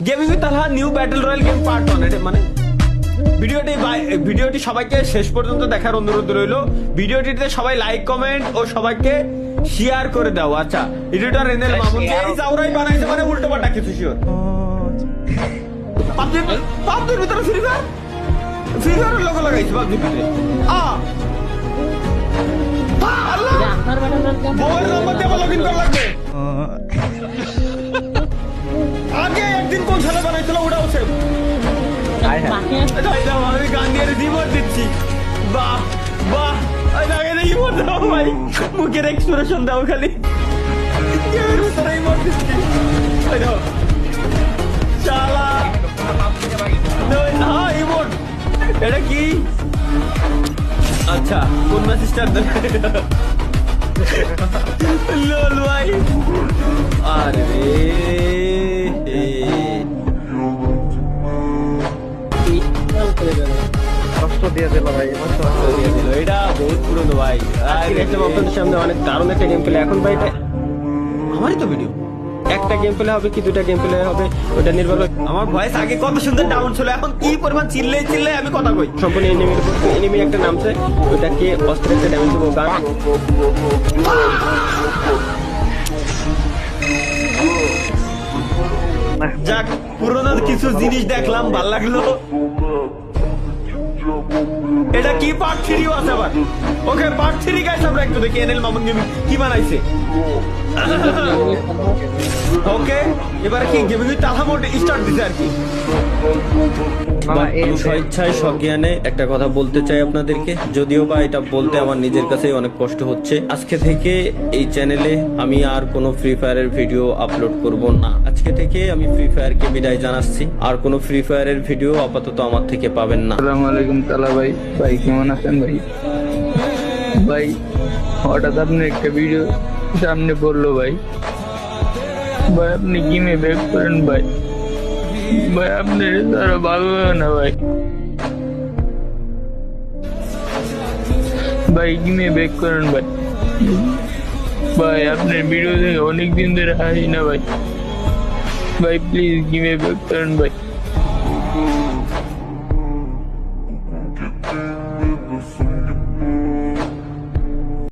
Gaming with Talha new battle royale game part 1 এটা মানে ভিডিওটি সবাইকে শেষ পর্যন্ত দেখার অনুরোধ রইল। ভিডিওটিতে সবাই লাইক কমেন্ট ও সবাইকে শেয়ার করে দাও। আচ্ছা এডিটর এনএল মামুনকে এই জাউরাই বানাইছে মানে উল্টো পাল্টা কিছু শিওর। পাবজির ভিতরে ফ্রি ফায়ার লোগো লাগাইছে পাবজির ভিতরে। আল্লাহ বউয়ের নাম্বার দিয়ে লগইন করা লাগবে। আগে একদিন কোন ছেলে বানাইছিল ওটা হচ্ছে আমি গান দিয়ে রিমোট দিচ্ছি। বাহ বাহ রিমোট দাও ভাই, মুখের এক্সপ্রেশন দাও খালি রিমোট দিচ্ছি। চালা হ্যাঁ ইমোট এটা কি? আচ্ছা কোন মেসেজটা লোল ভাই। আরে কষ্ট দিয়ে দিল ভাই, এটা বহুত পুরনো ভাই। আপনাদের সামনে অনেক দারুণ একটা গেম প্লে। এখন ভাই এটা আমারই তো ভিডিও, একটা গেম প্লে হবে কি দুটা গেম প্লে হবে ওটা নির্ভর করে। আমার ভয়েস আগে কত সুন্দর ডাউন ছিল, এখন কি পরিমাণ চিল্লে আমি কথা কই। সম্পূর্ণ এনিমি একটা নামছে, ওটাকে অস্ত্রের একটা ড্যামেজ দেবো। গান যাক পুরোনো কিছু জিনিস দেখলাম, ভাল লাগলো। এটা কি পার্ট 3 আছে আবার? ওকে পার্ট 3 গাইস আমরা একটু দেখি এনএল মামুন গেমিং কি বানাইছে। ওকে এবারে কি gaming with Talha mode start দিছে আর কি। আমি স্বেচ্ছায় সজ্ঞানে একটা কথা বলতে চাই আপনাদেরকে, যদিও বা এটা বলতে আমার নিজের কাছেই অনেক কষ্ট হচ্ছে। আজকে থেকে এই চ্যানেলে আমি আর কোনো ফ্রি ফায়ারের ভিডিও আপলোড করব না। আজকে থেকে আমি ফ্রি ফায়ারকে বিদায় জানাচ্ছি, আর কোনো ফ্রি ফায়ারের ভিডিও আপাতত আমার থেকে পাবেন না। আসসালামু আলাইকুম তালা ভাই। ভাই কেমন আছেন ভাই? ভাই হঠাৎ আপনি একটা ভিডিও সামনে বললো ভাই, ভাই আপনি গেমে ব্যাক করেন ভাই। ভাই আপনি তারা ভালো না ভাই। ভাই গেমে ব্যাক করেন ভাই। ভাই আপনার ভিডিও দেখে অনেকদিন ধরে হাসি না ভাই। ভাই প্লিজ গেমে ব্যাক করেন ভাই।